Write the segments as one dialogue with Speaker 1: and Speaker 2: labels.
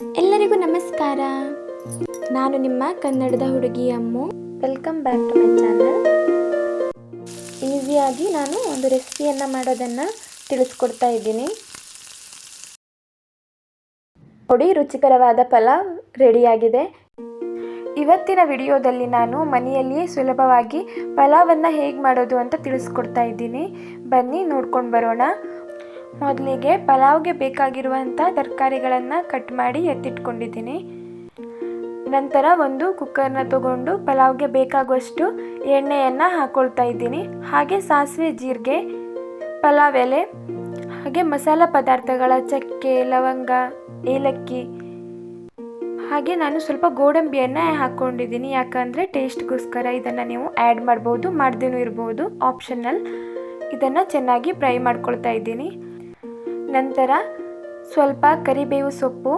Speaker 1: ಎಲ್ಲರಿಗೂ ನಮಸ್ಕಾರ. ನಾನು ನಿಮ್ಮ ಕನ್ನಡದ ಹುಡುಗಿ Ammu. Welcome back to my channel. ಈಸಿಯಾಗಿ ನಾನು ಒಂದು ರೆಸಿಪಿಯನ್ನು ಮಾಡೋದನ್ನು ತಿಳಿಸ್ಕೊಡ್ತಾ ಇದ್ದೀನಿ. ನೋಡಿ, ರುಚಿಕರವಾದ ಪಲಾವ್ ರೆಡಿಯಾಗಿದೆ. ಇವತ್ತಿನ ವಿಡಿಯೋದಲ್ಲಿ ನಾನು ಮನೆಯಲ್ಲಿಯೇ ಸುಲಭವಾಗಿ ಪಲಾವನ್ನು ಹೇಗೆ ಮಾಡೋದು ಅಂತ ತಿಳಿಸ್ಕೊಡ್ತಾ ಇದ್ದೀನಿ. ಬನ್ನಿ ನೋಡ್ಕೊಂಡು ಬರೋಣ. ಮೊದಲಿಗೆ ಪಲಾವ್ಗೆ ಬೇಕಾಗಿರುವಂಥ ತರಕಾರಿಗಳನ್ನು ಕಟ್ ಮಾಡಿ ಎತ್ತಿಟ್ಕೊಂಡಿದ್ದೀನಿ. ನಂತರ ಒಂದು ಕುಕ್ಕರ್ನ ತಗೊಂಡು ಪಲಾವ್ಗೆ ಬೇಕಾಗುವಷ್ಟು ಎಣ್ಣೆಯನ್ನು ಹಾಕ್ಕೊಳ್ತಾ ಇದ್ದೀನಿ. ಹಾಗೆ ಸಾಸಿವೆ, ಜೀರಿಗೆ, ಪಲಾವ್ ಎಲೆ, ಹಾಗೆ ಮಸಾಲ ಪದಾರ್ಥಗಳ ಚಕ್ಕೆ, ಲವಂಗ, ಏಲಕ್ಕಿ, ಹಾಗೆ ನಾನು ಸ್ವಲ್ಪ ಗೋಡಂಬಿಯನ್ನು ಹಾಕ್ಕೊಂಡಿದ್ದೀನಿ. ಯಾಕಂದರೆ ಟೇಸ್ಟ್ಗೋಸ್ಕರ ಇದನ್ನು ನೀವು ಆ್ಯಡ್ ಮಾಡ್ಬೋದು, ಮಾಡ್ದೇನೂ ಇರ್ಬೋದು, ಆಪ್ಷನಲ್. ಇದನ್ನು ಚೆನ್ನಾಗಿ ಫ್ರೈ ಮಾಡ್ಕೊಳ್ತಾ ಇದ್ದೀನಿ. ನಂತರ ಸ್ವಲ್ಪ ಕರಿಬೇವು ಸೊಪ್ಪು,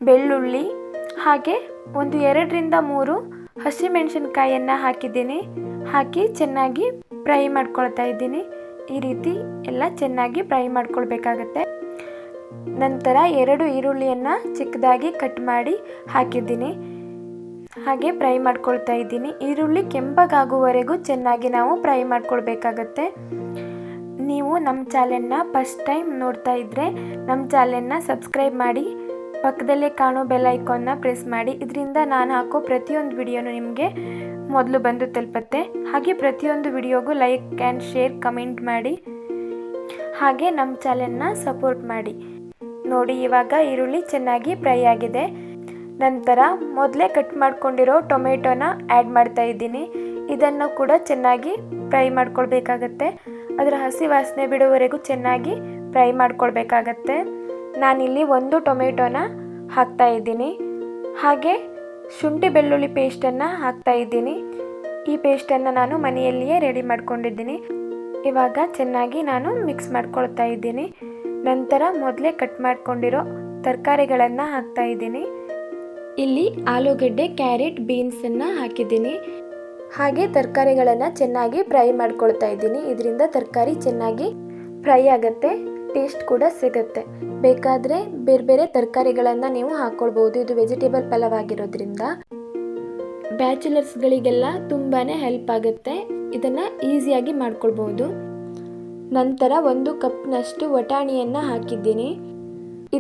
Speaker 1: ಬೆಳ್ಳುಳ್ಳಿ, ಹಾಗೆ ಒಂದು 2-3 ಹಸಿಮೆಣಸಿನ್ಕಾಯನ್ನು ಹಾಕಿದ್ದೀನಿ. ಹಾಕಿ ಚೆನ್ನಾಗಿ ಫ್ರೈ ಮಾಡ್ಕೊಳ್ತಾ ಇದ್ದೀನಿ. ಈ ರೀತಿ ಎಲ್ಲ ಚೆನ್ನಾಗಿ ಫ್ರೈ ಮಾಡ್ಕೊಳ್ಬೇಕಾಗತ್ತೆ. ನಂತರ 2 ಈರುಳ್ಳಿಯನ್ನು ಚಿಕ್ಕದಾಗಿ ಕಟ್ ಮಾಡಿ ಹಾಕಿದ್ದೀನಿ. ಹಾಗೆ ಫ್ರೈ ಮಾಡ್ಕೊಳ್ತಾ ಇದ್ದೀನಿ. ಈರುಳ್ಳಿ ಕೆಂಪಗಾಗುವವರೆಗೂ ಚೆನ್ನಾಗಿ ನಾವು ಫ್ರೈ ಮಾಡ್ಕೊಳ್ಬೇಕಾಗತ್ತೆ. ನೀವು ನಮ್ಮ ಚಾನೆಲ್ನ ಫಸ್ಟ್ ಟೈಮ್ ನೋಡ್ತಾ ಇದ್ದರೆ ನಮ್ಮ ಚಾನೆಲ್ನ ಸಬ್ಸ್ಕ್ರೈಬ್ ಮಾಡಿ, ಪಕ್ಕದಲ್ಲೇ ಕಾಣೋ ಬೆಲ್ ಐಕಾನ್ನ ಪ್ರೆಸ್ ಮಾಡಿ. ಇದರಿಂದ ನಾನು ಹಾಕೋ ಪ್ರತಿಯೊಂದು ವಿಡಿಯೋನು ನಿಮಗೆ ಮೊದಲು ಬಂದು ತಲುಪುತ್ತೆ. ಹಾಗೆ ಪ್ರತಿಯೊಂದು ವಿಡಿಯೋಗೂ ಲೈಕ್ ಆ್ಯಂಡ್ ಶೇರ್, ಕಮೆಂಟ್ ಮಾಡಿ. ಹಾಗೆ ನಮ್ಮ ಚಾನೆಲ್ನ ಸಪೋರ್ಟ್ ಮಾಡಿ. ನೋಡಿ, ಇವಾಗ ಈರುಳ್ಳಿ ಚೆನ್ನಾಗಿ ಫ್ರೈ ಆಗಿದೆ. ನಂತರ ಮೊದಲೇ ಕಟ್ ಮಾಡ್ಕೊಂಡಿರೋ ಟೊಮೆಟೊನ ಆ್ಯಡ್ ಮಾಡ್ತಾ ಇದ್ದೀನಿ. ಇದನ್ನು ಕೂಡ ಚೆನ್ನಾಗಿ ಫ್ರೈ ಮಾಡ್ಕೊಳ್ಬೇಕಾಗತ್ತೆ. ಅದರ ಹಸಿ ವಾಸನೆ ಬಿಡುವವರೆಗೂ ಚೆನ್ನಾಗಿ ಫ್ರೈ ಮಾಡ್ಕೊಳ್ಬೇಕಾಗತ್ತೆ. ನಾನಿಲ್ಲಿ 1 ಟೊಮೆಟೊನ ಹಾಕ್ತಾ ಇದ್ದೀನಿ. ಹಾಗೆ ಶುಂಠಿ ಬೆಳ್ಳುಳ್ಳಿ ಪೇಸ್ಟನ್ನು ಹಾಕ್ತಾ ಇದ್ದೀನಿ. ಈ ಪೇಸ್ಟನ್ನು ನಾನು ಮನೆಯಲ್ಲಿಯೇ ರೆಡಿ ಮಾಡ್ಕೊಂಡಿದ್ದೀನಿ. ಇವಾಗ ಚೆನ್ನಾಗಿ ನಾನು ಮಿಕ್ಸ್ ಮಾಡ್ಕೊಳ್ತಾ ಇದ್ದೀನಿ. ನಂತರ ಮೊದಲೇ ಕಟ್ ಮಾಡ್ಕೊಂಡಿರೋ ತರಕಾರಿಗಳನ್ನು ಹಾಕ್ತಾ ಇದ್ದೀನಿ. ಇಲ್ಲಿ ಆಲೂಗಡ್ಡೆ, ಕ್ಯಾರೆಟ್, ಬೀನ್ಸನ್ನು ಹಾಕಿದ್ದೀನಿ. ಹಾಗೆ ತರಕಾರಿಗಳನ್ನು ಚೆನ್ನಾಗಿ ಫ್ರೈ ಮಾಡ್ಕೊಳ್ತಾ ಇದ್ದೀನಿ. ಇದರಿಂದ ತರಕಾರಿ ಚೆನ್ನಾಗಿ ಫ್ರೈ ಆಗುತ್ತೆ, ಟೇಸ್ಟ್ ಕೂಡ ಸಿಗುತ್ತೆ. ಬೇಕಾದರೆ ಬೇರೆ ಬೇರೆ ತರಕಾರಿಗಳನ್ನು ನೀವು ಹಾಕ್ಕೊಳ್ಬೋದು. ಇದು ವೆಜಿಟೇಬಲ್ ಪಲಾವ್ ಆಗಿರೋದ್ರಿಂದ ಬ್ಯಾಚುಲರ್ಸ್ಗಳಿಗೆಲ್ಲ ತುಂಬಾ ಹೆಲ್ಪ್ ಆಗುತ್ತೆ. ಇದನ್ನು ಈಸಿಯಾಗಿ ಮಾಡ್ಕೊಳ್ಬೋದು. ನಂತರ 1 ಕಪ್ನಷ್ಟು ವಟಾಣಿಯನ್ನು ಹಾಕಿದ್ದೀನಿ.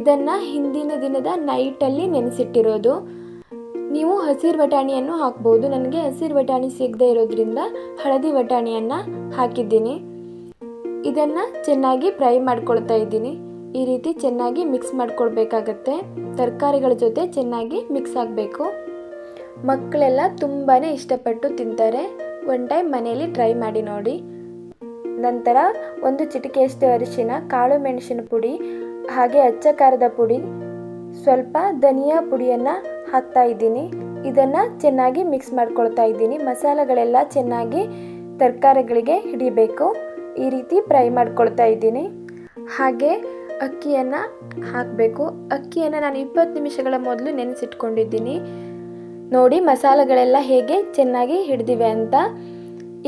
Speaker 1: ಇದನ್ನು ಹಿಂದಿನ ದಿನದ ನೈಟಲ್ಲಿ ನೆನೆಸಿಟ್ಟಿರೋದು. ನೀವು ಹಸಿರು ವಟಾಣಿಯನ್ನು ಹಾಕ್ಬೋದು. ನನಗೆ ಹಸಿರು ವಟಾಣಿ ಸಿಗದೇ ಇರೋದ್ರಿಂದ ಹಳದಿ ವಟಾಣಿಯನ್ನು ಹಾಕಿದ್ದೀನಿ. ಇದನ್ನು ಚೆನ್ನಾಗಿ ಫ್ರೈ ಮಾಡ್ಕೊಳ್ತಾ ಇದ್ದೀನಿ. ಈ ರೀತಿ ಚೆನ್ನಾಗಿ ಮಿಕ್ಸ್ ಮಾಡ್ಕೊಳ್ಬೇಕಾಗತ್ತೆ. ತರಕಾರಿಗಳ ಜೊತೆ ಚೆನ್ನಾಗಿ ಮಿಕ್ಸ್ ಆಗಬೇಕು. ಮಕ್ಕಳೆಲ್ಲ ತುಂಬಾ ಇಷ್ಟಪಟ್ಟು ತಿಂತಾರೆ. ಒನ್ ಟೈಮ್ ಮನೆಯಲ್ಲಿ ಟ್ರೈ ಮಾಡಿ ನೋಡಿ. ನಂತರ 1 ಚಿಟಿಕೆಯಷ್ಟು ಅರಿಶಿನ, ಕಾಳು ಮೆಣಸಿನ ಪುಡಿ, ಹಾಗೆ ಅಚ್ಚ ಖಾರದ ಪುಡಿ, ಸ್ವಲ್ಪ ಧನಿಯಾ ಪುಡಿಯನ್ನು ಹಾಕ್ತಾ ಇದ್ದೀನಿ. ಇದನ್ನು ಚೆನ್ನಾಗಿ ಮಿಕ್ಸ್ ಮಾಡ್ಕೊಳ್ತಾ ಇದ್ದೀನಿ. ಮಸಾಲೆಗಳೆಲ್ಲ ಚೆನ್ನಾಗಿ ತರಕಾರಿಗಳಿಗೆ ಹಿಡಿಬೇಕು. ಈ ರೀತಿ ಫ್ರೈ ಮಾಡ್ಕೊಳ್ತಾ ಇದ್ದೀನಿ. ಹಾಗೆ ಅಕ್ಕಿಯನ್ನು ಹಾಕಬೇಕು. ಅಕ್ಕಿಯನ್ನು ನಾನು 20 ನಿಮಿಷಗಳ ಮೊದಲು ನೆನೆಸಿಟ್ಕೊಂಡಿದ್ದೀನಿ. ನೋಡಿ, ಮಸಾಲೆಗಳೆಲ್ಲ ಹೇಗೆ ಚೆನ್ನಾಗಿ ಹಿಡಿದಿವೆ ಅಂತ.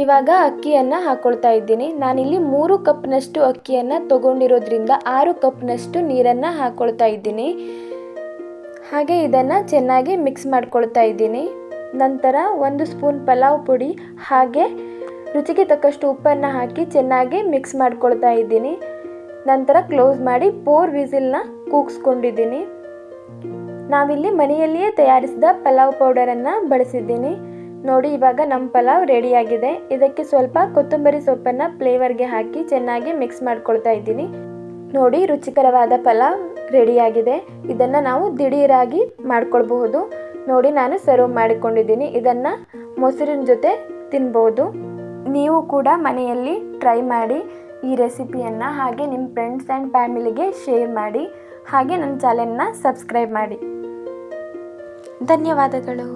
Speaker 1: ಇವಾಗ ಅಕ್ಕಿಯನ್ನು ಹಾಕ್ಕೊಳ್ತಾ ಇದ್ದೀನಿ. ನಾನಿಲ್ಲಿ 3 ಕಪ್ನಷ್ಟು ಅಕ್ಕಿಯನ್ನು ತೊಗೊಂಡಿರೋದ್ರಿಂದ 6 ಕಪ್ನಷ್ಟು ನೀರನ್ನು ಹಾಕ್ಕೊಳ್ತಾ ಇದ್ದೀನಿ. ಹಾಗೆ ಇದನ್ನು ಚೆನ್ನಾಗಿ ಮಿಕ್ಸ್ ಮಾಡ್ಕೊಳ್ತಾ ಇದ್ದೀನಿ. ನಂತರ 1 ಸ್ಪೂನ್ ಪಲಾವ್ ಪುಡಿ, ಹಾಗೆ ರುಚಿಗೆ ತಕ್ಕಷ್ಟು ಉಪ್ಪನ್ನು ಹಾಕಿ ಚೆನ್ನಾಗಿ ಮಿಕ್ಸ್ ಮಾಡ್ಕೊಳ್ತಾ ಇದ್ದೀನಿ. ನಂತರ ಕ್ಲೋಸ್ ಮಾಡಿ 4 ವಿಸಿಲ್ನ ಕೂಗಿಸ್ಕೊಂಡಿದ್ದೀನಿ. ನಾವಿಲ್ಲಿ ಮನೆಯಲ್ಲಿಯೇ ತಯಾರಿಸಿದ ಪಲಾವ್ ಪೌಡರನ್ನು ಬಳಸಿದ್ದೀನಿ. ನೋಡಿ, ಇವಾಗ ನಮ್ಮ ಪಲಾವ್ ರೆಡಿಯಾಗಿದೆ. ಇದಕ್ಕೆ ಸ್ವಲ್ಪ ಕೊತ್ತಂಬರಿ ಸೊಪ್ಪನ್ನು ಫ್ಲೇವರ್ಗೆ ಹಾಕಿ ಚೆನ್ನಾಗಿ ಮಿಕ್ಸ್ ಮಾಡ್ಕೊಳ್ತಾ ಇದ್ದೀನಿ. ನೋಡಿ, ರುಚಿಕರವಾದ ಪಲಾವ್ ರೆಡಿಯಾಗಿದೆ. ಇದನ್ನು ನಾವು ದಿಢೀರಾಗಿ ಮಾಡ್ಕೊಳ್ಬಹುದು. ನೋಡಿ, ನಾನು ಸರ್ವ್ ಮಾಡಿಕೊಂಡಿದ್ದೀನಿ. ಇದನ್ನು ಮೊಸರಿನ ಜೊತೆ ತಿನ್ಬೋದು. ನೀವು ಕೂಡ ಮನೆಯಲ್ಲಿ ಟ್ರೈ ಮಾಡಿ ಈ ರೆಸಿಪಿಯನ್ನು. ಹಾಗೆ ನಿಮ್ಮ ಫ್ರೆಂಡ್ಸ್ ಆ್ಯಂಡ್ ಫ್ಯಾಮಿಲಿಗೆ ಶೇರ್ ಮಾಡಿ. ಹಾಗೆ ನನ್ನ ಚಾನೆಲ್ನ ಸಬ್ಸ್ಕ್ರೈಬ್ ಮಾಡಿ. ಧನ್ಯವಾದಗಳು.